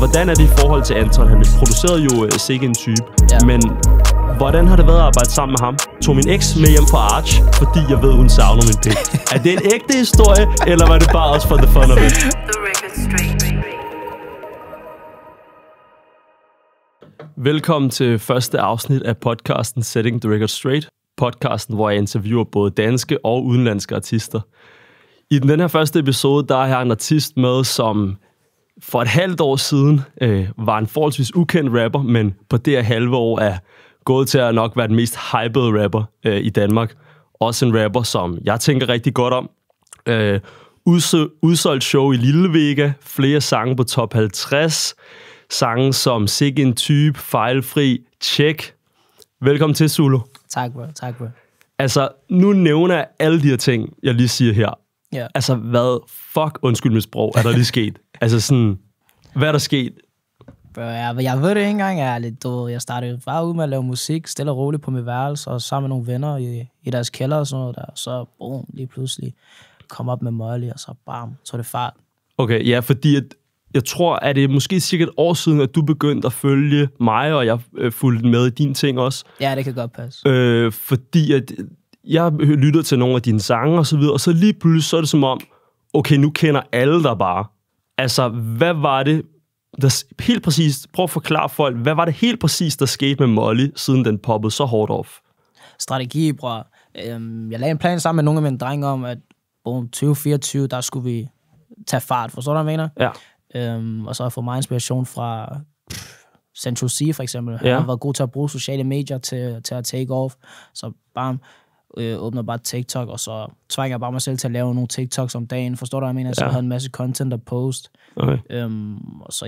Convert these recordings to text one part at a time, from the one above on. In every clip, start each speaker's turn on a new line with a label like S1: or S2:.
S1: hvordan er det i forhold til Anton? Han producerede jo Sikke en Type, men hvordan har det været at arbejde sammen med ham? Tog min eks med hjem på Arch, fordi jeg ved, hun savner min pik. Er det en ægte historie, eller var det bare også for the fun of it? Velkommen til første afsnit af podcasten Setting the Record Straight. Podcasten, hvor jeg interviewer både danske og udenlandske artister. I den her første episode, der har jeg en artist med, som for et halvt år siden var en forholdsvis ukendt rapper, men på det her halve år er gået til at nok være den mest hypede rapper i Danmark. Også en rapper, som jeg tænker rigtig godt om. Udsolgt show i Lille Vega, flere sange på top 50, sange som Sikke en Type, Fejlfri, Check. Velkommen til, Zulu.
S2: Tak, bro.
S1: Altså, nu nævner jeg alle de her ting, jeg lige siger her.
S2: Yeah.
S1: Altså, undskyld mit sprog, er der lige sket? Altså sådan, hvad er der sket?
S2: Bro, jeg ved det ikke engang, ærligt. Jeg startede bare ud med at lave musik, stille og roligt på mit værelse, og sammen med nogle venner i deres kælder og sådan noget der. Så boom, lige pludselig kom op med Molly, og så bam, tog det fart. Okay,
S1: ja, fordi jeg tror, at det er måske cirka et år siden, at du begyndte at følge mig, og jeg fulgte med i dine ting også.
S2: Ja, det kan godt passe.
S1: Fordi at jeg lyttede til nogle af dine sange og så videre, og så lige pludselig så er det som om, okay, nu kender alle dig bare. Altså, hvad var det, der helt præcis, prøv at forklare folk, hvad var det helt præcis, der skete med Molly, siden den poppede så hårdt off?
S2: Strategi, bror. Jeg lagde en plan sammen med nogle af mine drenge om, at 2024, der skulle vi tage fart, forstår du, hvad jeg mener?
S1: Ja.
S2: Og så har jeg fået meget inspiration fra Central C, for eksempel. Han har været god til at bruge sociale medier til at take off. Så bam, åbner bare TikTok, og så tvinger jeg bare mig selv til at lave nogle TikToks om dagen. Forstår du, hvad jeg mener? Så jeg havde en masse content at post. Okay. Og så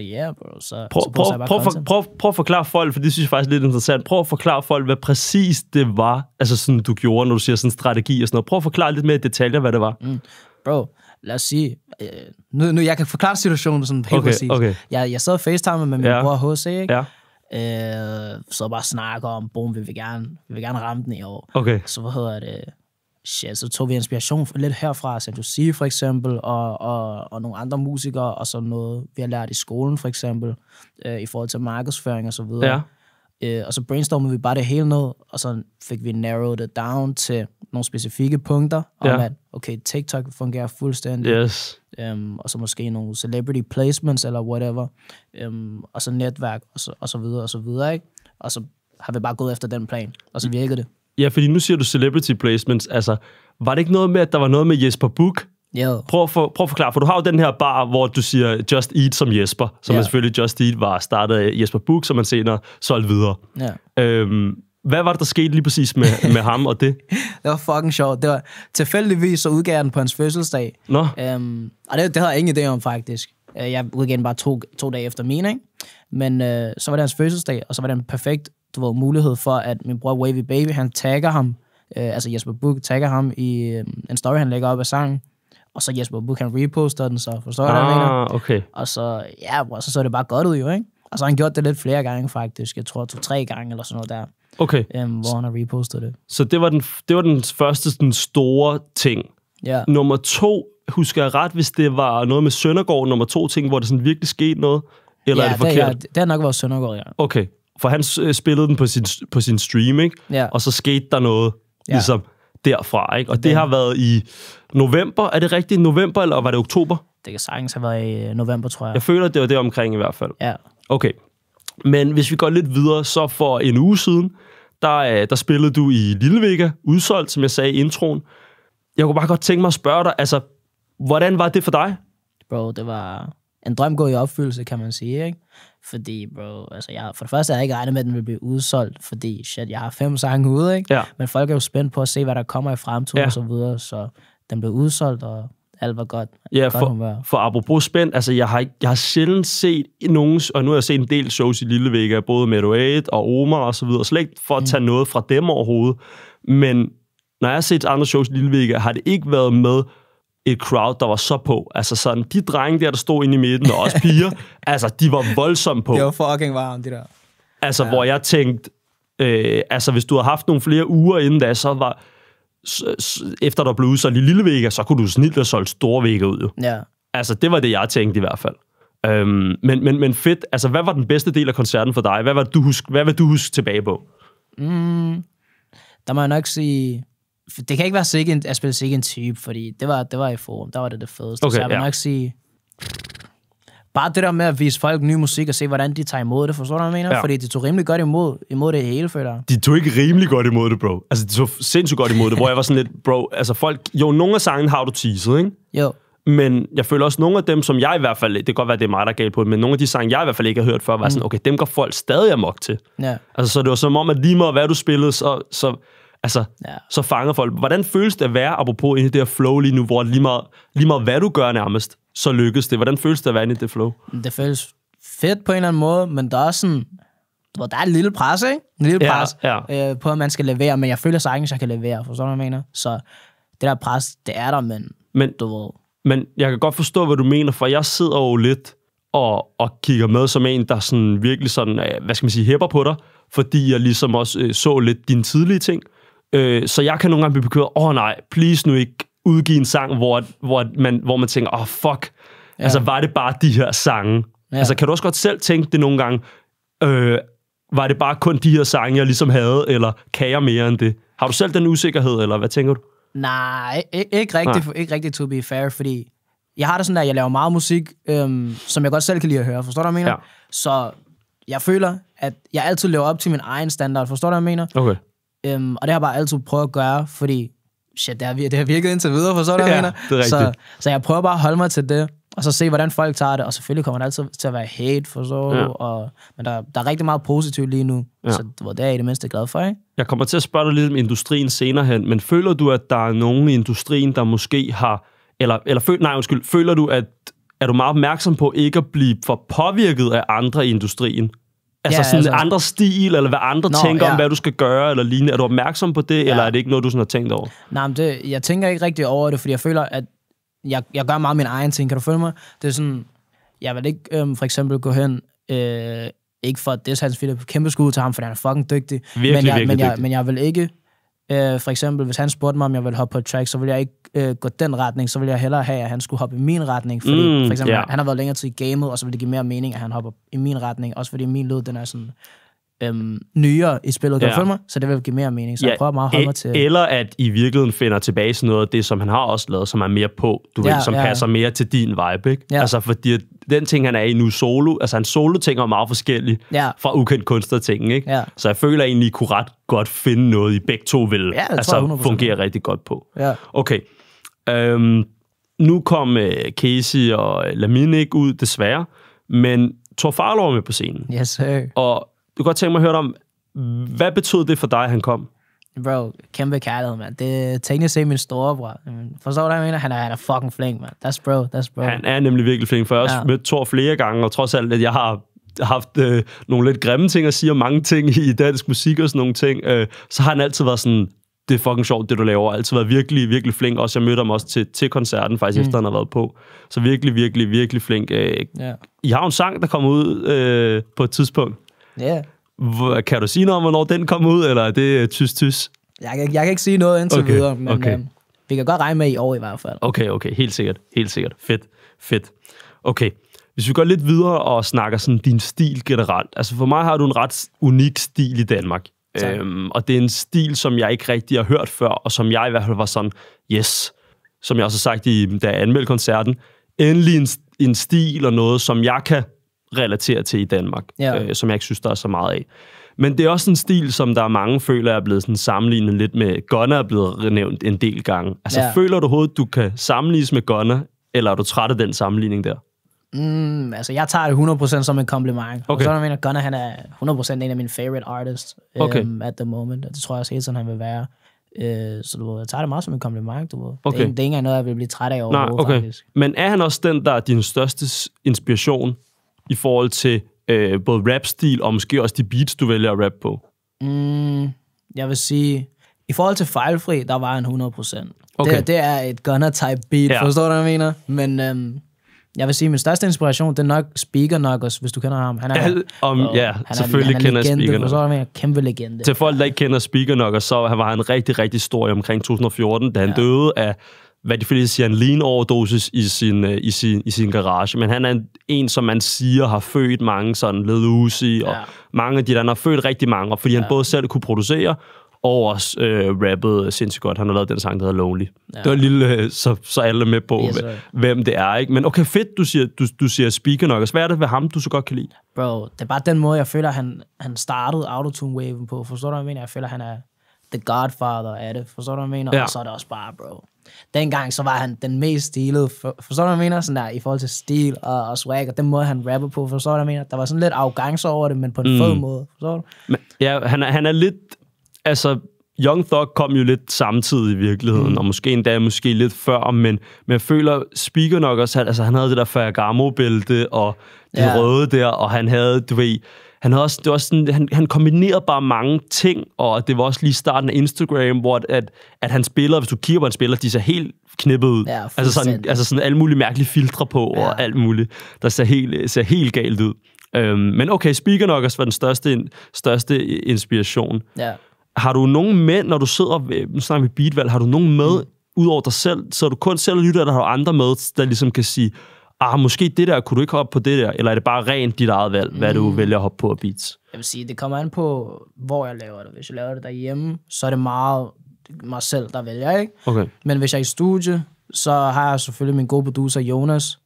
S2: bro. Så
S1: prøv at forklare folk, for det synes jeg faktisk er lidt interessant. Prøv at forklare folk, hvad præcis det var, altså sådan du gjorde, når du siger sådan strategi og sådan noget. Prøv at forklare lidt mere i detaljer, hvad det var.
S2: Bro, lad os sige, nu jeg kan forklare situationen sådan helt præcis. Okay. Jeg sad og FaceTime med min bror H.C., ikke? Ja. Så bare snakker om, boom, vi vil gerne ramme den i år.
S1: Okay.
S2: Så så tog vi inspiration lidt herfra, Central C for eksempel, og nogle andre musikere, og så noget, vi har lært i skolen for eksempel, i forhold til markedsføring og så videre. Ja. Og så brainstormede vi bare det hele ned, og så fik vi narrowed it down til nogle specifikke punkter, om at, okay, TikTok fungerer fuldstændig, og så måske nogle celebrity placements, eller whatever, og så netværk, og så videre, ikke? Og så har vi bare gået efter den plan, og så virkede det.
S1: Ja, fordi nu siger du celebrity placements, altså, var det ikke noget med, at der var noget med Jesper Buch?
S2: Jo.
S1: Prøv at forklare, for du har jo den her bar, hvor du siger Just Eat som Jesper, som er selvfølgelig Just Eat var startet af Jesper Buch, som man senere solgte videre. Ja. Hvad var det, der skete lige præcis med ham og det?
S2: Det var fucking sjovt. Det var tilfældigvis, så udgav jeg den på hans fødselsdag.
S1: Nå.
S2: Og det havde jeg ingen idé om, faktisk. Jeg udgav den bare to dage efter min, ikke? Men så var det hans fødselsdag, og så var det en perfekt mulighed for, at min bror Wavy Baby, han tagger ham, altså Jesper Buch tagger ham i en story, han lægger op af sangen. Og så Jesper Buch, han reposter den, så forstår jeg, hvad jeg mener?
S1: Okay.
S2: Og så, så det bare godt ud jo, ikke? Og så har han gjort det lidt flere gange, faktisk. Jeg tror 2-3 gange, eller sådan noget der.
S1: Okay.
S2: Hvor han har repostet det.
S1: Så det var den første den store ting.
S2: Ja.
S1: Nummer 2, husker jeg ret, hvis det var noget med Søndergaard, nummer 2 ting, hvor det sådan virkelig skete noget? Eller er det forkert?
S2: Det har nok været Søndergaard, ja.
S1: Okay. For han spillede den på sin stream, ikke?
S2: Ja.
S1: Og så skete der noget, ligesom derfra, ikke? Og det har været i november. Er det rigtigt? November, eller var det oktober?
S2: Det kan sagtens have været i november, tror jeg.
S1: Jeg føler, det var det omkring i hvert fald.
S2: Ja.
S1: Okay. Men hvis vi går lidt videre, så for en uge siden, der spillede du i Lille Vega, udsolgt, som jeg sagde i introen. Jeg kunne bare godt tænke mig at spørge dig, altså, hvordan var det for dig?
S2: Bro, det var en drøm gået i opfyldelse, kan man sige, ikke? Fordi, bro, altså, for det første har jeg ikke regnet med, at den ville blive udsolgt, fordi, jeg har 5 sange ude, ikke? Ja. Men folk er jo spændt på at se, hvad der kommer i fremtiden og så videre, så den blev udsolgt, og alt var godt.
S1: Ja, for apropos spændt, altså, jeg har sjældent set nogen, og nu har jeg set en del shows i Lille Vega, både med Medoade og Omar og så videre, slet ikke for at tage noget fra dem overhovedet, men når jeg har set andre shows i Lille Vega, har det ikke været med et crowd, der var så på. Altså sådan, de drenge der stod inde i midten, og også piger, altså, de var voldsomt på.
S2: Det var fucking varmt, de der.
S1: Altså, hvor jeg tænkte, altså, hvis du havde haft nogle flere uger inden da, så var, efter der blev udsolgt i Lille Vega, så kunne du snilt have solgt store Vega ud, jo.
S2: Ja.
S1: Altså, det var det, jeg tænkte i hvert fald. Men fedt. Altså, hvad var den bedste del af koncerten for dig? Hvad vil du huske tilbage på?
S2: Der må jeg nok sige... Det kan ikke være at spille Sikke en type, fordi det var i Forum. Der var det fedeste.
S1: Okay,
S2: så jeg vil nok sige... Bare det der med at vise folk ny musik og se, hvordan de tager imod det. Forstår du, hvad jeg mener? Ja. Fordi de tog rimelig godt imod det hele, føler jeg.
S1: De tog ikke rimelig godt imod det, bro. Altså, de tog sindssygt godt imod det, hvor jeg var sådan lidt, bro, altså folk... Jo, nogle af sangene har du teaset, ikke?
S2: Jo.
S1: Men jeg føler også, nogle af dem, som jeg i hvert fald... Det kan godt være, det er mig, der er galt på det, men nogle af de sange, jeg i hvert fald ikke har hørt før, var sådan, okay, dem går folk stadig amok til.
S2: Ja.
S1: Altså, så det var som om, at lige meget hvad du spillede, så fanger folk. Hvordan føles det at være, apropos inde i det her flow lige nu, hvor lige meget hvad du gør nærmest, så lykkes det? Hvordan føles det at være inde i det flow?
S2: Det føles fedt på en eller anden måde, men der er også sådan... Der er et lille pres, ikke? En lille pres på, at man skal levere, men jeg føler sagtens, jeg kan levere, forstår du, hvad jeg mener? Så det der pres, det er der, men du ved...
S1: Men jeg kan godt forstå, hvad du mener, for jeg sidder jo lidt og kigger med som en, der sådan virkelig sådan, hvad skal man sige, hæpper på dig, fordi jeg ligesom også så lidt dine tidlige ting. Så jeg kan nogle gange blive bekymret, nej, please nu ikke udgive en sang, hvor man tænker, fuck, altså var det bare de her sange? Ja. Altså kan du også godt selv tænke det nogle gange, var det bare kun de her sange, jeg ligesom havde, eller kan jeg mere end det? Har du selv den usikkerhed, eller hvad tænker du?
S2: Nej, ikke rigtigt to be fair, fordi jeg har det sådan der, jeg laver meget musik, som jeg godt selv kan lide at høre, forstår du, hvad jeg mener? Ja. Så jeg føler, at jeg altid lever op til min egen standard, forstår du, hvad jeg mener?
S1: Okay.
S2: Og det har jeg bare altid prøvet at gøre, fordi det har virket indtil videre, forstår du, hvad jeg mener?
S1: Det er rigtigt.
S2: Så jeg prøver bare at holde mig til det, og så se, hvordan folk tager det, og selvfølgelig kommer der altid til at være hate, forstår du? Men der er rigtig meget positivt lige nu, så det er jeg i det mindste glad for, ikke?
S1: Jeg kommer til at spørge dig lidt om industrien senere hen, men føler du, at der er nogen i industrien, der måske har, føler du, at er du meget opmærksom på ikke at blive for påvirket af andre i industrien? Altså andre stil, eller hvad andre tænker om, hvad du skal gøre, eller lignende. Er du opmærksom på det, eller er det ikke noget, du sådan har tænkt over? Nej,
S2: men jeg tænker ikke rigtig over det, fordi jeg føler, at jeg gør meget min egen ting. Kan du følge mig? Det er sådan, jeg vil ikke for eksempel gå hen, ikke for at Hans Philip, kæmpe skud til ham, for han er fucking dygtig. Men jeg vil ikke, for eksempel, hvis han spurgte mig, om jeg ville hoppe på et track, så vil jeg ikke gå den retning, så vil jeg hellere have, at han skulle hoppe i min retning, fordi for eksempel, han har været længere tid i gamet, og så vil det give mere mening, at han hopper i min retning, også fordi min lyd, den er sådan nyere i spillet, kan du følge mig? Så det vil give mere mening, så jeg prøver meget at holde mig til...
S1: Eller at i virkeligheden finder tilbage sådan noget af det, som han har også lavet, som er mere på, som passer mere til din vibe, ikke? Ja. Altså, fordi den ting, han er i nu solo, altså hans solo-ting er meget forskellige fra ukendt kunstner-ting, ikke? Ja. Så jeg føler egentlig, I kunne ret godt finde noget, I begge to vil fungere rigtig godt på. Ja. Okay. Nu kom Casey og Lamine ikke ud, desværre, men Tor Farlov er med på scenen.
S2: Yes, sir.
S1: Og du kan godt tænke mig at høre om, hvad betød det for dig, at han kom?
S2: Bro, kæmpe kærlighed, mand. Det er teknisk set min storebror. Forstår du, hvad jeg mener? Han er fucking flink, mand. That's bro.
S1: Han er nemlig virkelig flink, for jeg har også mødt Thor flere gange, og trods alt, at jeg har haft nogle lidt grimme ting at sige om mange ting i dansk musik og sådan nogle ting, så har han altid været sådan, det er fucking sjovt, det du laver. Altid været virkelig, virkelig flink. Også jeg mødte ham også til koncerten, faktisk efter han har været på. Så virkelig, virkelig, virkelig flink. I har en sang, der kommer ud på et tidspunkt.
S2: Ja.
S1: Kan du sige noget om, hvornår den kommer ud, eller er det tys?
S2: Jeg kan ikke sige noget indtil videre, men vi kan godt regne med i år i hvert fald.
S1: Okay. Helt sikkert. Fedt. Okay. Hvis vi går lidt videre og snakker sådan din stil generelt. Altså for mig har du en ret unik stil i Danmark. Og det er en stil, som jeg ikke rigtig har hørt før, og som jeg i hvert fald var sådan, yes, som jeg også har sagt, da jeg anmeldte koncerten, endelig en stil og noget, som jeg kan relatere til i Danmark, som jeg ikke synes, der er så meget af. Men det er også en stil, som der er mange føler er blevet sådan sammenlignet lidt med. Gunna er blevet nævnt en del gange. Altså føler du overhovedet, du kan sammenlignes med Gunna, eller er du træt af den sammenligning der?
S2: Altså, jeg tager det 100% som en kompliment. Okay. Og så mener Gunna, han er 100% en af mine favorite artists at the moment. Det tror jeg også helt sådan, han vil være. Så du ved, jeg tager det meget som en kompliment, du ved. Okay. Det er ikke engang noget, jeg vil blive træt af overhovedet, faktisk.
S1: Men er han også den, der er din største inspiration i forhold til både rap-stil og måske også de beats, du vælger at rappe på?
S2: Jeg vil sige, i forhold til Fejlfri, der var han 100%. Okay. Det er et Gunna-type beat, forstår du, hvad jeg mener? Men jeg vil sige, min største inspiration, det er nok Speaker Knuckles, hvis du kender ham. Han
S1: selvfølgelig kender Speaker Knuckles.
S2: Forstår du, hvad jeg mener? Kæmpe legende.
S1: Til folk, der ikke kender Speaker Knuckles, så var han rigtig, rigtig stor i omkring 2014, da han døde af hvad de fleste siger, en lean-overdosis i sin garage. Men han er en, som man siger, har født mange sådan Lil Uzi, og mange af de der, har født rigtig mange, og fordi han både selv kunne producere, og også rappede sindssygt godt. Han har lavet den sang, der hedder Lonely. Ja. Det var lille, så alle er med på, hvem det er, ikke? Men okay, fedt, du siger Speakerknockers. Hvad er det ved ham, du så godt kan lide?
S2: Bro, det er bare den måde, jeg føler, han startede autotune-waven på. Forstår du, hvad jeg mener? Jeg føler, han er the godfather af det. Forstår du, hvad jeg mener? Ja. Og så er det også bare, bro. Dengang, så var han den mest stilede. Forstår du, hvad jeg mener? Sådan der, i forhold til stil og swag, og den måde, han rapper på. Forstår du, hvad jeg mener? Der var sådan lidt arrogance over det, men på en fed måde. Forstår du?
S1: Men, ja, han er lidt... Altså, Young Thug kom jo lidt samtidig i virkeligheden, og måske endda lidt før, men jeg føler, Speakerknockers, altså han havde det der Ferragamo-bælte, og det røde der, og han havde, du ved, han havde også, det var sådan, han kombinerede bare mange ting, og det var også lige starten af Instagram, hvor at han spiller, hvis du kigger på en spiller, de ser helt knippet ud. Ja, altså sådan alle mulige mærkelige filtre på, og alt muligt, der ser helt galt ud. Men okay, Speakerknockers var den største inspiration. Ja. Har du nogen med, når du sidder, nu snakker vi beatvalg, har du nogen med, ud over dig selv, så er du kun selv lytter, eller har du andre med, der ligesom kan sige, måske det der, kunne du ikke hoppe på det der, eller er det bare rent dit eget valg, hvad du vælger at hoppe på af beats?
S2: Jeg vil sige, det kommer an på, hvor jeg laver det. Hvis jeg laver det derhjemme, så er det meget mig selv, der vælger, ikke? Okay. Men hvis jeg er i studie, så har jeg selvfølgelig min gode producer, Jonas,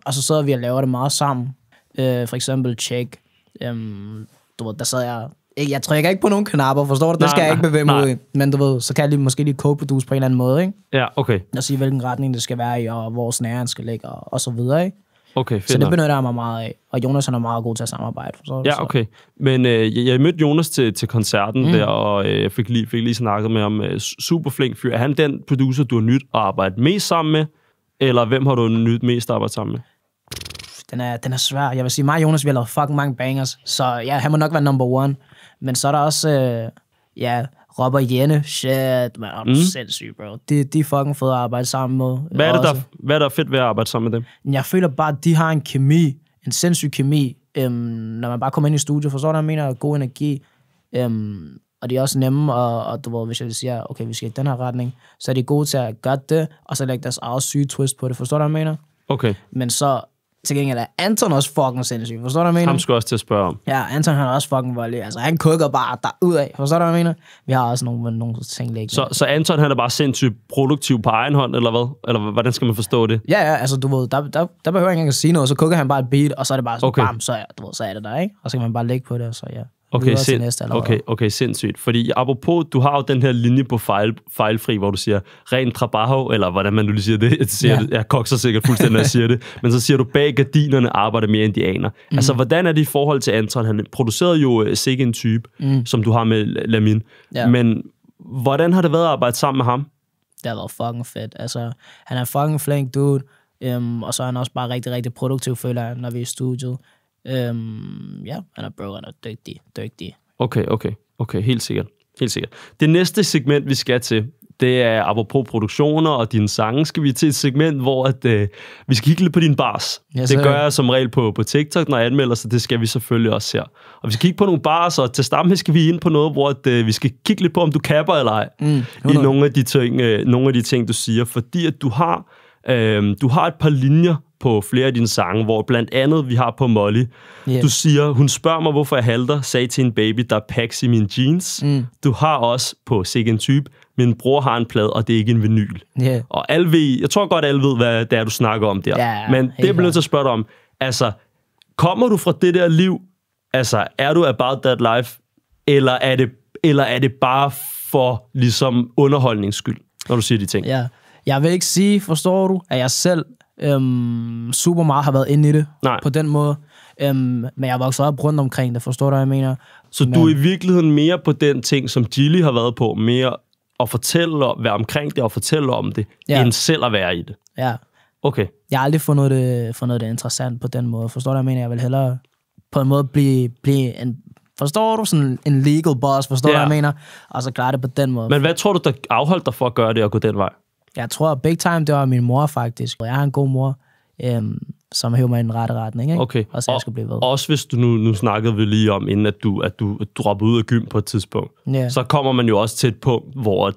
S2: og så sidder vi og laver det meget sammen. For eksempel Check. Der sad jeg trykker ikke på nogen knapper, forstår du? Det skal jeg ikke bevæge mig ud i. Men du ved, så kan jeg måske lige co-produce på en eller anden måde, ikke?
S1: Ja, okay.
S2: Og sige, hvilken retning det skal være i, og hvor snæren skal ligge, og så videre, ikke?
S1: Okay, fedt.
S2: Så det benytter jeg mig meget af. Og Jonas, han er meget god til at samarbejde, forstår du?
S1: Ja, okay. Men jeg mødte Jonas til koncerten der, og jeg fik lige snakket med ham. Super flink fyr. Er han den producer, du har nyt at arbejde mest sammen med? Eller hvem har du nyt mest at arbejde sammen med?
S2: Den er svær. Jeg vil sige, mig og Jonas, vi har lavet fucking mange bangers. Så ja, han må nok være number one. Men så er der også, Rob og Jenne. Shit, man, er du sindssyg, bro. De er fucking fede at arbejde sammen med.
S1: Hvad er der fedt ved at arbejde sammen med dem?
S2: Jeg føler bare, at de har en kemi, en sindssyg kemi, når man bare kommer ind i studiet, for så der mener god energi. Og de er også nemme, og du ved, hvis jeg siger, okay, vi skal i den her retning, så er de gode til at gøre det, og så lægge deres eget syge twist på det. Forstår du, hvad jeg mener? Okay. Men så til gengæld er Anton også fucking sindssyg. Forstår du, hvad jeg mener?
S1: Ham skal også til at spørge om.
S2: Ja, Anton han er også fucking voldelig. Altså, han kukker bare derudad. Forstår du, hvad jeg mener? Vi har også nogle ting liggende.
S1: Så Anton han er bare sindssygt produktiv på egen hånd, eller hvad? Eller hvordan skal man forstå det?
S2: Ja, altså, du ved, der behøver jeg ikke engang at sige noget, så kukker han bare et beat, og så er det bare sådan, bam, så er det der, ikke? Og så kan man bare lægge på det, og så ja.
S1: Okay, sindssygt. Fordi apropos, du har jo den her linje på fejlfri, hvor du siger rent trabajo, eller hvordan man nu lige siger det. Jeg kokser sikkert fuldstændig, når jeg siger det. Men så siger du, bag gardinerne arbejder mere indianer. Altså, hvordan er det i forhold til Anton? Han producerede jo sikkert en type, som du har med Lamin. Ja. Men hvordan har det været at arbejde sammen med ham?
S2: Det har været fucking fedt. Altså, han er fucking flink dude. Og så er han også bare rigtig, rigtig produktiv, føler jeg, når vi er i studiet. Han er dygtig.
S1: Okay, helt sikkert. Det næste segment, vi skal til, det er apropos produktioner og dine sange, skal vi til et segment, hvor vi skal kigge lidt på dine bars. Yes, det gør jeg som regel på TikTok, når jeg anmelder, så det skal vi selvfølgelig også her. Og vi skal kigge på nogle bars, og til stamme skal vi ind på noget, hvor vi skal kigge lidt på, om du kapper eller ej, i nogle af de ting, du siger. Fordi at du har et par linjer på flere af dine sange, hvor blandt andet vi har på Molly. Yeah. Du siger, hun spørger mig, hvorfor jeg halter, sagde til en baby, der er packs i mine jeans. Du har også på Sikke en type, min bror har en plade, og det er ikke en vinyl. Yeah. Og alle ved, jeg tror godt, alle ved, hvad det er, du snakker om der. Yeah, men det er blevet til at spørge dig om. Altså, kommer du fra det der liv? Altså, er du about that life? Eller er det bare for ligesom underholdnings skyld, når du siger de ting?
S2: Ja. Jeg vil ikke sige, forstår du, at jeg selv super meget har været inde i det. Nej. På den måde. Men jeg har vokset op rundt omkring det, forstår du, hvad jeg mener?
S1: Så du er i virkeligheden mere på den ting, som Gilly har været på, mere at fortælle, være omkring det og fortælle om det, end selv at være i det?
S2: Ja.
S1: Okay.
S2: Jeg har aldrig fundet det interessant på den måde. Forstår du, hvad jeg mener? Jeg vil hellere på en måde blive en... Forstår du? Sådan en legal boss, forstår du, hvad jeg mener? Og så klare det på den måde.
S1: Men hvad tror du, der afholdt dig for at gøre det og gå den vej?
S2: Jeg tror, big time, det var min mor faktisk. Jeg har en god mor. som hæver mig i den rette retning, ikke?
S1: Okay.
S2: Og så jeg skal blive ved.
S1: Også hvis du nu snakkede vi lige om, inden at du dropper ud af gym på et tidspunkt, så kommer man jo også til et punkt, hvor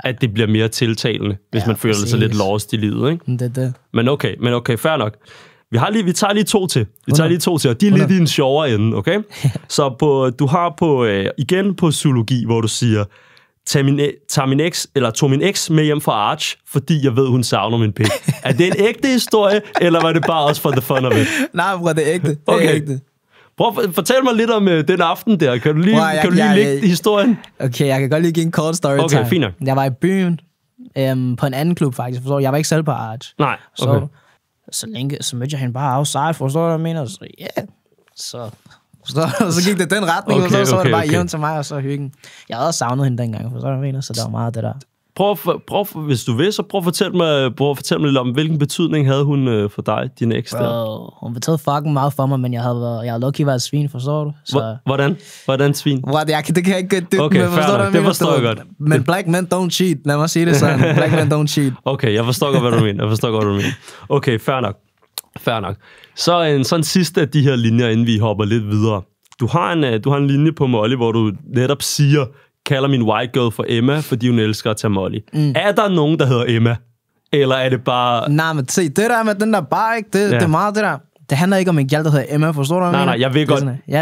S1: at det bliver mere tiltalende, hvis man føler sig lidt lost i livet, ikke?
S2: Det.
S1: Men okay, fair nok. Vi tager lige to til. Og de er lidt i en sjovere ende, okay? Så du har igen på zoologi, hvor du siger, tog min eks med hjem fra Arch, fordi jeg ved, hun savner min pik. Er det en ægte historie, eller var det bare også for the fun of it?
S2: Nej, bror, det er ægte.
S1: Okay.
S2: Det er ægte.
S1: Prøv at fortæl mig lidt om den aften der. Kan du lige lægge historien?
S2: Okay, jeg kan godt lige give en kort story time.
S1: Okay, fint nok.
S2: Jeg var i byen, på en anden klub faktisk, forstår du? Jeg var ikke selv på Arch.
S1: Nej, okay.
S2: Så mødte jeg hende bare outside, forstår du, hvad jeg mener? Så så gik det den retning, og så var det bare hjem til mig, og så hyggen. Jeg havde også savnet hende dengang, forstår du, hvad jeg mener? Så der var meget det der.
S1: Prøv, hvis du vil, så prøv at fortælle mig lidt om, hvilken betydning havde hun for dig, din eks der?
S2: Hun betød fucking meget for mig, men jeg havde lucky været svin, forstår du? Så...
S1: Hvordan svin?
S2: Det kan jeg ikke dybt
S1: med, forstår du, det forstår jeg godt.
S2: Men black men don't cheat, lad mig sige det sådan. Black men don't cheat.
S1: Okay, jeg forstår godt, hvad du mener. Okay, fair nok. Så en sådan sidste af de her linjer, inden vi hopper lidt videre. Du har en linje på Molly, hvor du netop kalder min white girl for Emma, fordi hun elsker at tage Molly. Er der nogen, der hedder Emma? Eller er det bare...
S2: Nej, men se, det der med den der bare, ikke? Det er meget det der. Det handler ikke om en gal, der hedder Emma, forstår du, hvad jeg mener?
S1: Nej,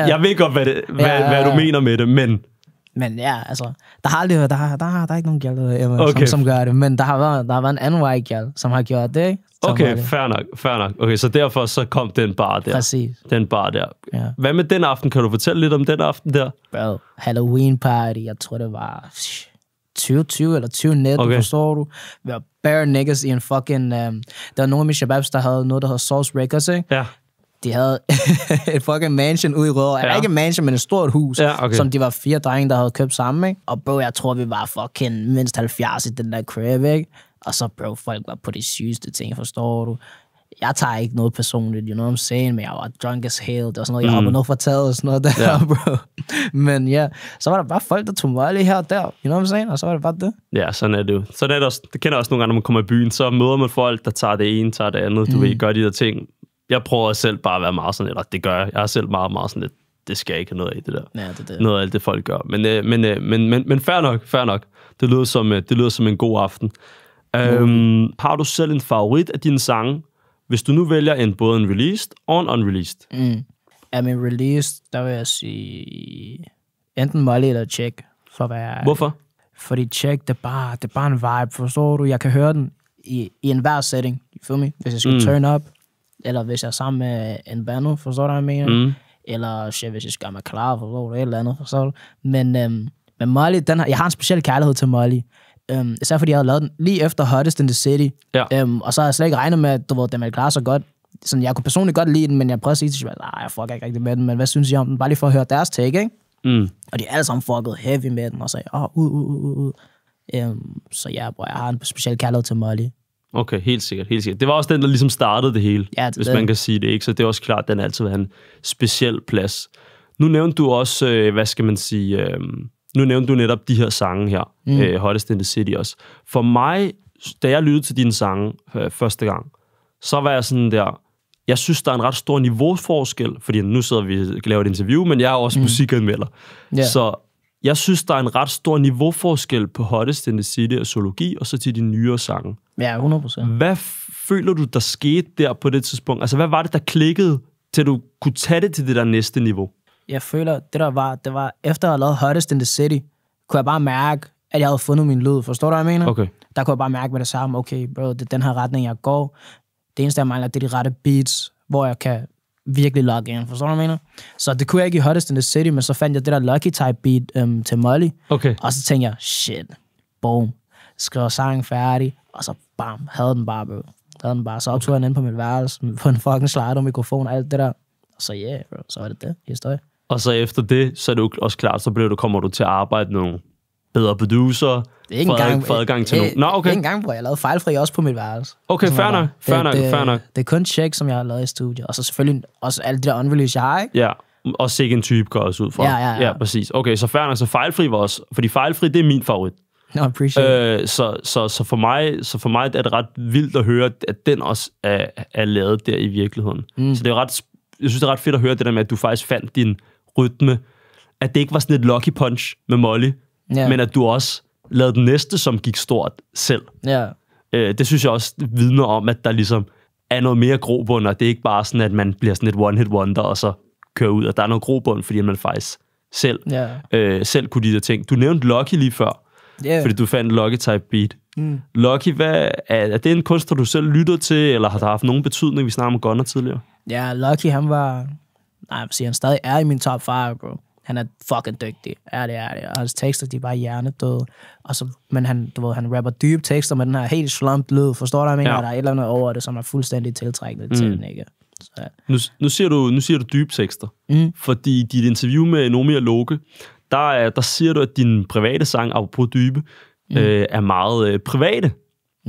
S1: jeg ved godt, hvad du mener med det, men...
S2: Men ja, altså, der har aldrig været, der er ikke nogen gal, der hedder Emma, som gør det. Men der har været en anden white gal, som har gjort det, ikke?
S1: Okay, fair nok. Okay, så derfor så kom den bar der.
S2: Præcis.
S1: Den bar der. Ja. Hvad med den aften? Kan du fortælle lidt om den aften der?
S2: Bro, Halloween party, jeg tror det var 2020 eller 2019, forstår du? Vi var bare niggas i en fucking... der var nogle af mine shababs, der havde noget, der hedder Source Records, ikke?
S1: Ja.
S2: De havde et fucking mansion ude i Rødovre. Eller ikke et mansion, men et stort hus, som de var 4 drenge, der havde købt sammen, ikke? Og bro, jeg tror, vi var fucking mindst 70 i den der crib, ikke? Og så, bro, folk var på de sygeste ting, forstår du? Jeg tager ikke noget personligt, you know what I'm saying? Men jeg var drunk as hell. Det var sådan noget, jeg hoppede noget for taget og sådan noget der, bro. Men ja, så var der bare folk, der tog Molly her og der, you know what I'm saying? Og så var det bare det.
S1: Ja, sådan er det jo. Så det kender også nogle gange, når man kommer i byen, så møder man folk, der tager det ene, tager det andet. Du ved, gør de der ting. Jeg prøver selv bare at være meget sådan, eller det gør jeg. Jeg er selv meget, meget sådan lidt, det skal jeg ikke have noget af, det der.
S2: Ja, det.
S1: Noget af alt det, folk gør. Men fair nok. Det lyder som en god aften. Har du selv en favorit af dine sange, hvis du nu vælger både en released og en unreleased?
S2: Er min released, der vil jeg sige enten Molly eller Check.
S1: Hvorfor?
S2: Fordi Check, det er bare en vibe, forstår du? Jeg kan høre den i enhver setting, you feel me? Hvis jeg skal turn up, eller hvis jeg er sammen med en band, forstår du, hvad jeg mener? Eller shit, hvis jeg skal gøre mig klar, forstår du, et eller andet, forstår du? Men Molly, jeg har en speciel kærlighed til Molly. Især fordi jeg havde lavet den lige efter Hottest in the City.
S1: Ja.
S2: Og så havde jeg slet ikke regnet med, at den ville klare så godt. Sådan, jeg kunne personligt godt lide den, men jeg prøvede at sige til mig, jeg fucker ikke rigtig med den, men hvad synes I om den? Bare lige for at høre deres take, ikke? Og de er alle sammen fucket heavy med den, og sagde, så ja, bror, jeg har en speciel kærlighed til Molly.
S1: Okay, helt sikkert. Det var også den, der ligesom startede det hele, hvis man kan sige det, ikke? Så det er også klart, at den altid vil have en speciel plads. Nu nævnte du også, hvad skal man sige... Nu nævnte du netop de her sange her, Hottest in the City også. For mig, da jeg lyttede til dine sange første gang, så var jeg sådan der, jeg synes, der er en ret stor niveauforskel, fordi nu sidder vi og laver et interview, men jeg er også musikanmelder. Yeah. Så jeg synes, der er en ret stor niveauforskel på Hottest in the City og zoologi, og så til de nyere sange.
S2: Ja, 100%.
S1: Hvad føler du, der skete der på det tidspunkt? Altså, hvad var det, der klikkede, til du kunne tage det til det der næste niveau?
S2: Jeg føler, det var efter at have lavet Hottest in the City, kunne jeg bare mærke, at jeg havde fundet min lyd. Forstår du, hvad jeg mener?
S1: Okay.
S2: Der kunne jeg bare mærke med det samme, okay, bro, det er den her retning, jeg går. Det eneste, jeg mangler, det er de rette beats, hvor jeg kan virkelig logge ind. Forstår du, hvad jeg mener? Så det kunne jeg ikke i Hottest in the City, men så fandt jeg det der Lucky Type beat til Molly.
S1: Okay.
S2: Og så tænkte jeg, shit, boom, skrev sangen færdig, og så bam, havde den bare, bro. Så optog jeg den inde på mit værelse, på en fucking slider-mikrofon og alt det der. Og så yeah, bro, så var det historie.
S1: Og så efter det, så er det jo også klart, så kommer du til at arbejde med nogle bedre producer, få adgang til nogle... Nå, okay.
S2: Ikke engang, bror. Jeg lavede fejlfri også på mit værelse.
S1: Okay, fair nok.
S2: Det er kun Check, som jeg har lavet i studiet. Og så selvfølgelig også alle de der unreleased, jeg har, ikke?
S1: Ja, og sikke en type går også ud fra.
S2: Ja.
S1: Ja, præcis. Okay, så fair nok, så fejlfri var også... Fordi fejlfri, det er min favorit.
S2: No, appreciate
S1: så for mig er det ret vildt at høre, at den også er lavet der i virkeligheden. Så det er ret, jeg synes, det er ret fedt at høre det der med, at du faktisk fandt din rytme, at det ikke var sådan et lucky punch med Molly, men at du også lavede den næste, som gik stort selv. Det synes jeg også vidner om, at der ligesom er noget mere grobund, og det er ikke bare sådan, at man bliver sådan et one-hit wonder, og så kører ud, og der er noget grobund, fordi man faktisk selv kunne de der ting. Du nævnte Lucky lige før, fordi du fandt Lucky Type Beat. Lucky, er det en kunstner, du selv lyttede til, eller har der haft nogen betydning? Vi snakker om Gunner tidligere.
S2: Ja, Lucky, han var... Nej, jeg vil sige, han stadig er i min top 5, bro. Han er fucking dygtig. Er det. Og hans tekster, de er bare hjernedøde. Men han rapper dybe tekster med den her helt slumped lyd. Forstår du, hvad jeg mener? Der er et eller andet over det, som er fuldstændig tiltrækkende til den, ikke? Så.
S1: Nu siger du dybe tekster. Fordi i dit interview med Nomi og Loke, der siger du, at dine private sange, apropos dybe, er meget private.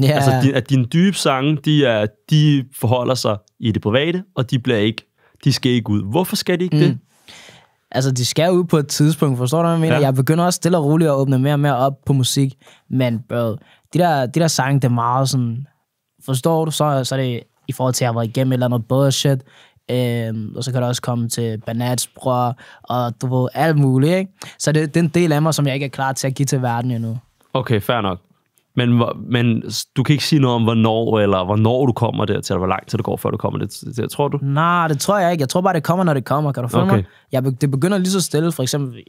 S1: Altså, at dine dybe sange, de forholder sig i det private, og de skal ikke ud. Hvorfor skal de ikke det?
S2: Altså, de skal ud på et tidspunkt, forstår du, hvad jeg mener? Jeg begynder også stille og roligt at åbne mere og mere op på musik, men bro, de der sange, det er meget sådan, forstår du, så er det i forhold til, at jeg har været igennem et eller andet bullshit, og så kan det også komme til Banats bror, og du ved, alt muligt, ikke? Så det er en del af mig, som jeg ikke er klar til at give til verden endnu.
S1: Okay, fair nok. Men du kan ikke sige noget om, hvornår du kommer dertil, eller hvor lang tid det går, før du kommer dertil, tror du?
S2: Nej, det tror jeg ikke. Jeg tror bare, det kommer, når det kommer. Kan du følge mig? Det begynder lige så stille. For eksempel,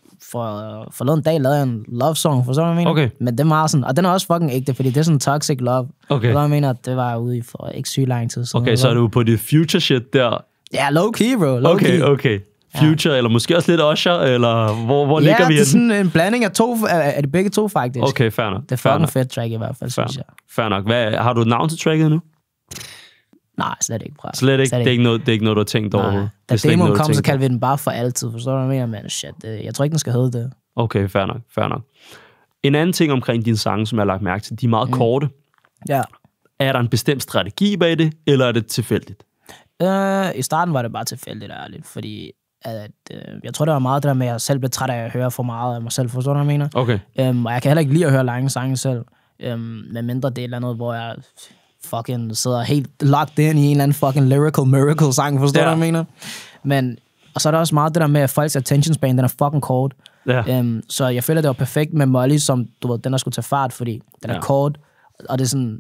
S2: forleden dag lavede jeg en love song, for sådan hvad jeg mener.
S1: Okay.
S2: Men det er meget sådan, og den er også fucking ægte, fordi det er sådan toxic love.
S1: Okay.
S2: For jeg mener, det var jeg ude i for ikke syg lang tid siden.
S1: Okay, så er du på det future shit der?
S2: Ja, low-key, bro. Low-key.
S1: Okay. Future, eller måske også lidt Usher, eller hvor ligger vi?
S2: Ja, det er sådan en blanding af to, af de begge to, faktisk.
S1: Okay, fair nok.
S2: Det er fucking fedt track i hvert fald, synes jeg.
S1: Fair nok. Har du et navn til tracket nu?
S2: Nej, slet ikke, bro.
S1: Slet ikke? Det er ikke noget, du har tænkt over?
S2: Da demoen kom, så kaldte vi den bare for altid. Forstår du, hvad jeg mener? Men shit, jeg tror ikke, den skal hedde det.
S1: Okay, fair nok. En anden ting omkring dine sange, som jeg har lagt mærke til, de er meget korte.
S2: Ja.
S1: Er der en bestemt strategi bag det, eller er det tilfældigt?
S2: I starten var det bare tilfældigt, ærligt, fordi jeg tror, det var meget det der med, at jeg selv blev træt af at høre for meget af mig selv, forstår du, hvad jeg mener?
S1: Okay.
S2: Og jeg kan heller ikke lide at høre lange sange selv, med mindre del af noget, hvor jeg fucking sidder helt locked in i en eller anden fucking lyrical miracle sang, forstår du, hvad jeg mener? Men, og så er der også meget det der med, at folks attention span, den er fucking kort. Så jeg føler, det var perfekt med Molly, som du ved, den der skulle tage fart, fordi den er kort, og det er sådan,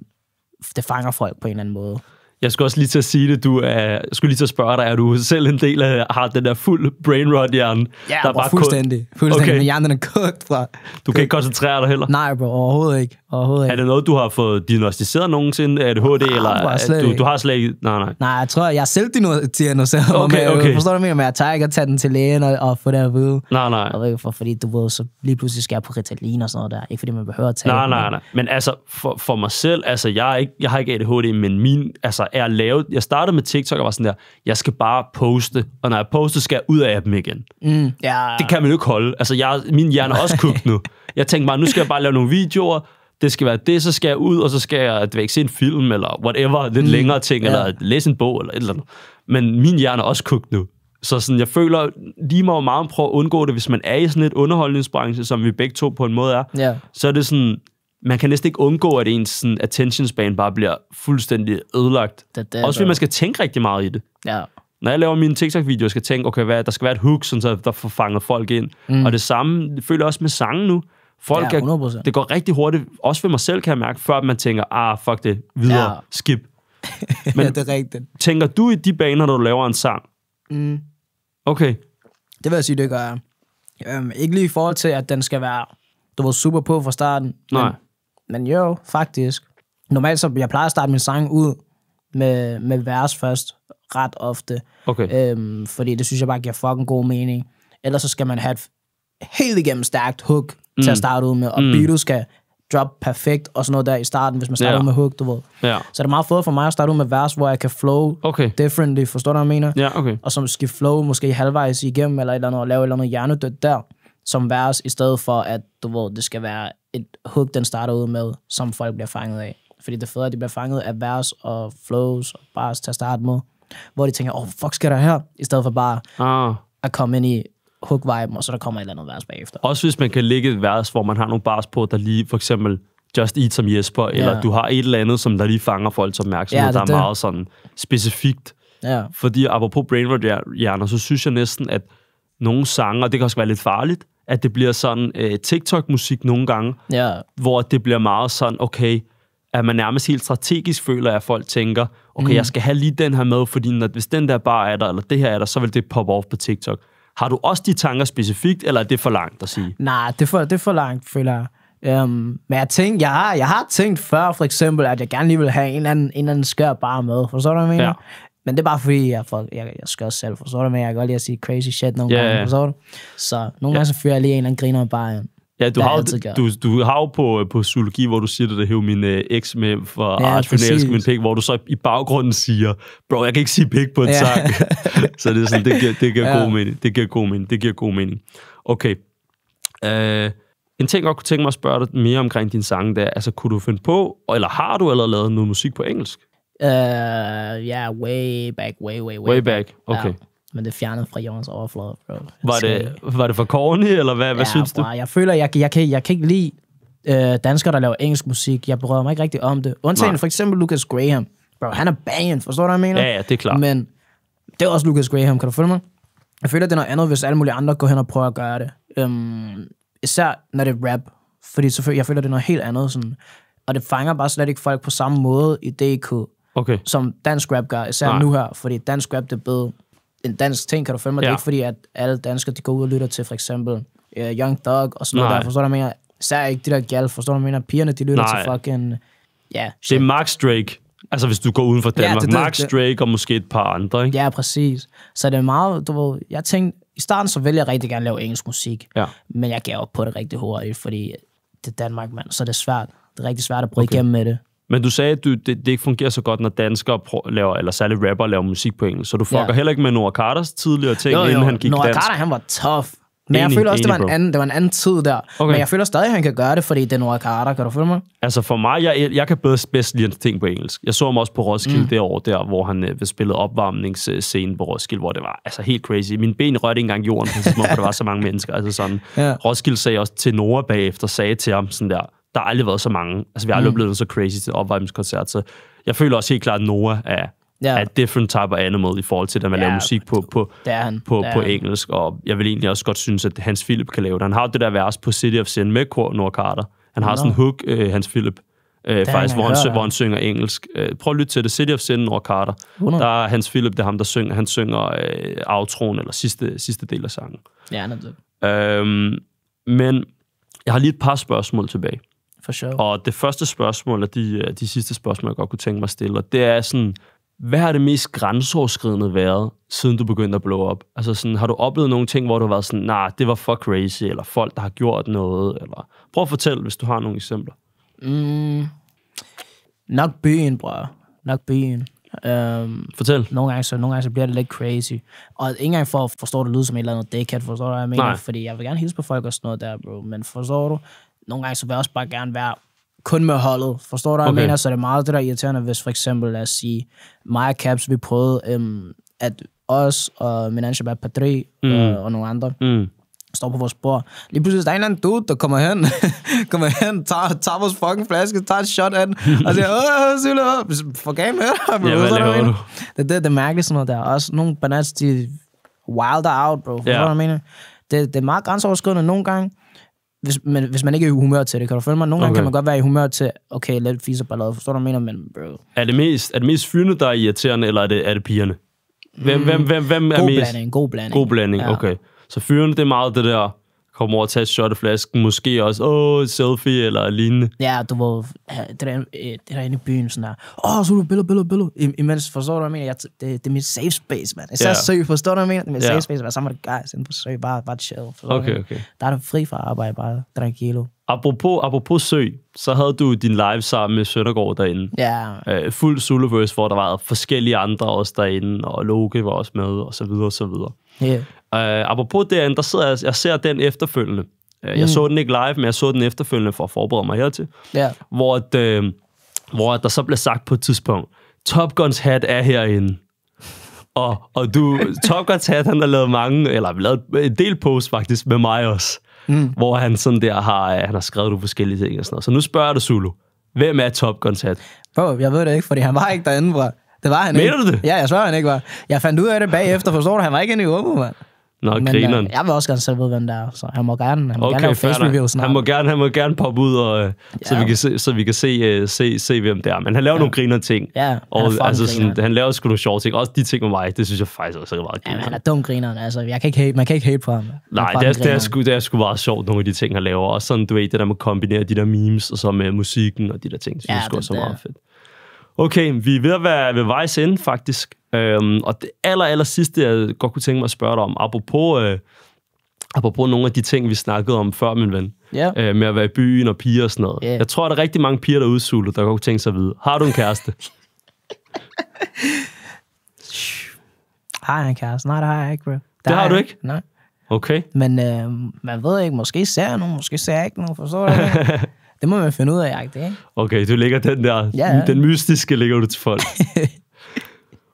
S2: det fanger folk på en eller anden måde.
S1: Jeg skulle også lige til at sige det, jeg skulle lige til at spørge dig, er du selv en del af, har den der fuld brain rot hjerne?
S2: Ja, der er bare fuldstændig. Okay. Men hjernen er kogt fra.
S1: Du kan ikke koncentrere dig heller?
S2: Nej, bro, overhovedet ikke.
S1: Er det noget, du har fået diagnostiseret nogensinde? ADHD, eller du har slet ikke? Nej.
S2: Nej, jeg tror, jeg er selv diagnoseret. Okay. Forstår du mig, men jeg tager ikke at tage den til lægen og få det at vide.
S1: Nej.
S2: Fordi du ved, så lige pludselig skal jeg på Ritalin og sådan noget der. Ikke fordi man behøver at tage
S1: Nej. Men altså, for mig selv, altså, jeg har ikke ADHD, men min, altså, jeg startede med TikTok og var sådan der, jeg skal bare poste, og når jeg poster, skal jeg ud af dem igen. Det kan man jo ikke holde. Altså, min hjerne er også kogt nu. Jeg tænkte bare, nu skal jeg bare lave nogle videoer, det skal være det, så skal jeg ud, og så skal jeg se en film, eller whatever, lidt længere ting, eller læse en bog, eller et eller andet. Men min hjerne er også kogt nu. Så sådan, jeg føler lige meget prøve at undgå det, hvis man er i sådan et underholdningsbranche, som vi begge to på en måde er, så er det sådan, man kan næsten ikke undgå, at ens sådan, attention span bare bliver fuldstændig ødelagt. Også fordi man skal tænke rigtig meget i det.
S2: Ja.
S1: Når jeg laver mine TikTok-videoer, skal jeg tænke, okay, der skal være et hook, så der får fanget folk ind. Og det samme føler jeg også med sange nu. Folk det går rigtig hurtigt, også for mig selv kan jeg mærke, før man tænker, fuck det, videre, skip.
S2: Men det er rigtigt.
S1: Tænker du i de baner, når du laver en sang? Okay.
S2: Det vil jeg sige, det gør jeg. Ikke lige i forhold til, at den skal være, du var super på fra starten. Men jo, faktisk. Normalt så, jeg plejer at starte min sang ud med vers først, ret ofte.
S1: Okay.
S2: Fordi det synes jeg bare giver fucking god mening. Ellers så skal man have et helt igennem stærkt hook til at starte ud med, og beatet skal drop perfekt, og sådan noget der i starten, hvis man starter ud med hook, du ved. Så det er meget fedt for mig at starte ud med vers, hvor jeg kan flow differently, forstår du, hvad jeg mener?
S1: Ja, okay.
S2: Og som skal flow måske halvvejs igennem, eller et eller andet, og lave et eller andet hjernedødt der, som vers, i stedet for, at du ved, det skal være et hook, den starter ud med, som folk bliver fanget af. Fordi det er fedt, at de bliver fanget af vers og flows og bars til at starte med, hvor de tænker, fuck skal der her? I stedet for bare at komme ind i hook-viben, og så der kommer et eller andet vers bagefter.
S1: Også hvis man kan lægge et vers, hvor man har nogle bars på, der lige for eksempel Just Eat som Jesper, eller du har et eller andet, som der lige fanger folks opmærksomhed, der er meget sådan specifikt. Ja. Fordi apropos brainrot-hjerner, så synes jeg næsten, at nogle sange, og det kan også være lidt farligt, at det bliver sådan TikTok-musik nogle gange, hvor det bliver meget sådan, okay, at man nærmest helt strategisk føler, at folk tænker, okay, jeg skal have lige den her med, fordi hvis den der bare er der, eller det her er der, så vil det poppe off på TikTok. Har du også de tanker specifikt, eller er det for langt at sige?
S2: Nej, det er for langt, føler jeg. Men jeg har tænkt før, for eksempel, at jeg gerne lige vil have en eller anden skør bare med. Forstår du, hvad jeg mener? Ja. Men det er bare fordi, jeg skør selv. Forstår du, men jeg kan godt lide at sige crazy shit nogle gange. Forstår du? Så nogle gange så fyrer jeg lige en eller anden griner bare ind.
S1: Ja, du har jo på zoologi, hvor du siger det, der hæver min eks med for artfinalsk min pik, hvor du så i baggrunden siger, bro, jeg kan ikke sige pik på en sang. Så det er sådan, det giver god mening. Det giver god mening. Okay. En ting, jeg kunne tænke mig at spørge dig mere omkring din sang, der, altså kunne du finde på, eller har du allerede lavet noget musik på engelsk?
S2: Way back.
S1: Way back, okay.
S2: Ja. Men det fjernede fra jordens overflade, bro.
S1: Var det for corny, eller hvad synes du?
S2: Jeg føler, jeg kan ikke lide danskere, der laver engelsk musik. Jeg berører mig ikke rigtig om det. Undtagen for eksempel Lucas Graham. Bro, han er banging, forstår du, hvad jeg mener?
S1: Ja, det er klart.
S2: Men det er også Lucas Graham, kan du følge mig? Jeg føler, det er noget andet, hvis alle mulige andre går hen og prøver at gøre det. Især når det er rap. Fordi jeg føler, det er noget helt andet. Sådan, og det fanger bare slet ikke folk på samme måde i DK, som dansk rap gør. Især nu her, fordi dansk rap, det er blevet en dansk ting, kan du følge mig? Det er ikke fordi, at alle danskere, de går ud og lytter til for eksempel Young Thug og sådan noget der. Forstår du, hvad jeg mener? Især ikke de der gal, forstår du, hvad jeg mener? Pigerne, de lytter til fucking... Ja,
S1: det er Max Drake. Altså, hvis du går uden for Danmark. Max Drake og måske et par andre, ikke?
S2: Ja, præcis. Så det er meget... Du ved, jeg tænkte... I starten så ville jeg rigtig gerne lave engelsk musik. Ja. Men jeg gav op på det rigtig hurtigt, fordi det er Danmark, mand. Så det er svært. Det er rigtig svært at bryde igennem med det.
S1: Men du sagde, at det ikke fungerer så godt, når danskere laver, eller særligt rapper laver musik på engelsk. Så du fucker heller ikke med Noah Carters tidligere ting, inden han gik
S2: Noah
S1: dansk?
S2: Carter, han var tough. Men jeg føler også, det var en anden tid der. Okay. Men jeg føler stadig, at han kan gøre det, fordi det er Noah Carter. Kan du følge mig?
S1: Altså for mig, jeg kan bedst lide ting på engelsk. Jeg så ham også på Roskilde det år der, hvor han spillede opvarmningsscenen på Roskilde, hvor det var altså helt crazy. Mine ben rørte ikke engang jorden, for der var så mange mennesker. Altså sådan. Roskilde sagde også til Noah bagefter, sagde til ham sådan der har aldrig været så mange. Altså vi har aldrig blevet så crazy til opvarmningskoncert. Så jeg føler også helt klart, at Noah er different type of animal i forhold til, at man laver musik på engelsk, og jeg vil egentlig også godt synes, at Hans Philip kan lave det. Han har det der vers på City of Sin med Noah Carter. Han har sådan en hook, Hans Philip, faktisk, hvor han synger engelsk. Prøv at lytte til det. City of Sin, Noah Carter. Der er Hans Philip, det er ham, der synger. Han synger outroen, eller sidste del af sangen.
S2: Ja, det.
S1: Men jeg har lige et par spørgsmål tilbage.
S2: For sure.
S1: Og det første spørgsmål, og de sidste spørgsmål, jeg godt kunne tænke mig at stille, og det er sådan, hvad har det mest grænseoverskridende været, siden du begyndte at blow up? Altså sådan, har du oplevet nogle ting, hvor du har været sådan, det var for crazy, eller folk, der har gjort noget, eller... Prøv at fortælle, hvis du har nogle eksempler.
S2: Nok byen, bror. Nok byen.
S1: Fortæl.
S2: Nogle gange så bliver det lidt crazy. Og ikke engang for at forstå det lyder som et eller andet dickhead, forstår du, hvad jeg mener? Nej. Fordi jeg vil gerne hilse på folk og sådan noget der, bro. Men forstår du, nogle gange så vil jeg også bare gerne være kun med holdet. Forstår du, hvad jeg mener? Så det er meget det der irriterende, hvis for eksempel, lad os sige, mig og Caps, vi prøvede, at os og min anden Shabbat Padri og nogle andre står på vores bord. Lige pludselig der er en eller anden dude, der kommer hen, tager vores fucking flaske, tager et shot af den, og siger, for game her, bro.
S1: Ja, hvad laver du?
S2: Det er mærkeligt sådan noget der. Også nogle banats, de wilder out, bro. Forstår du, hvad jeg mener? Det er meget grænseoverskridende nogle gange, hvis man ikke er i humør til det, kan du følge mig? Nogle gange kan man godt være i humør til, okay, lidt fise ballade, forstår du, hvad jeg mener? Men, bro. Er
S1: det mest fyrene, der er irriterende, eller er det pigerne? Hvem er mest?
S2: God blanding.
S1: God blanding, okay. Så fyrene, det er meget det der, kommer over og tage et shot af flasken, måske også, selfie eller lignende.
S2: Ja, du var, det der inde i byen, sådan der, så du billeder. Imens, forstår du, hvad jeg mener? Det er mit safe space, man. Især søg, forstår du, hvad jeg mener? Det er mit safe space, være sammen med det guys, inden på søg, bare chill.
S1: Okay.
S2: Der er du fri fra arbejde, bare tranquilo.
S1: Apropos søg, så havde du din live sammen med Søndergaard derinde.
S2: Ja.
S1: Fuld Zuluverse, hvor der var forskellige andre også derinde, og Loke var også med, og så videre, og så videre. Apropos derinde, der sidder jeg ser den efterfølgende. Jeg så den ikke live, men jeg så den efterfølgende for at forberede mig hertil. Hvor der så blev sagt på et tidspunkt, Top Guns hat er herinde. Og Top Guns Hat, han har lavet lavet en del posts faktisk med mig også, hvor han sådan der han har skrevet nogle forskellige ting og sådan noget. Så nu spørger jeg dig, Zulu. Hvem er Top Guns Hat?
S2: Bro, jeg ved det ikke, fordi han var ikke derinde, bro. Det var han ikke.
S1: Mener du det?
S2: Ja, jeg svarer, han ikke var. Jeg fandt ud af det bagefter, forstår du? Han var ikke inde i Åbo, mand.
S1: Nå, grineren.
S2: Jeg vil også gerne selv vide, hvem der er, så han må gerne lave face-review snart.
S1: Han må gerne poppe ud, og, så vi kan se, hvem det er. Men han laver nogle griner ting.
S2: Ja,
S1: og altså sådan, han laver sgu nogle sjove ting. Også de ting med mig, det synes jeg faktisk også er meget griner.
S2: Ja, han er dum grineren. Altså, man kan ikke hate på ham.
S1: Nej, det er sgu meget sjovt, nogle af de ting, han laver. Også sådan, du ved, det der med at kombinere de der memes, og så med musikken og de der ting. Det synes jeg sgu også er meget fedt. Okay, vi er ved at være ved vejs ende, faktisk. Og det aller sidste, jeg godt kunne tænke mig at spørge dig om, apropos nogle af de ting, vi snakkede om før, min ven, med at være i byen og piger og sådan noget. Jeg tror, der er rigtig mange piger derude, Zulu, der godt kunne tænke sig at vide. Har du en kæreste?
S2: Har jeg en kæreste? Nej, det har jeg ikke, bro.
S1: Det har du ikke?
S2: Nej.
S1: Okay.
S2: Men man ved ikke, måske ser jeg nogen, måske ser jeg ikke nogen, forstår du det? Det må man finde ud af, ikke?
S1: Okay, du lægger den der, den mystiske lægger du til folk.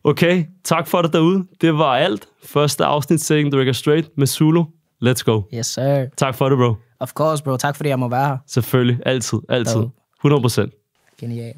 S1: Okay, tak for det derude. Det var alt. Første afsnit, Setting the Record Straight med Zulu. Let's go.
S2: Yes, sir.
S1: Tak for det, bro.
S2: Of course, bro. Tak fordi jeg må være her.
S1: Selvfølgelig. Altid. 100%.
S2: Genialt.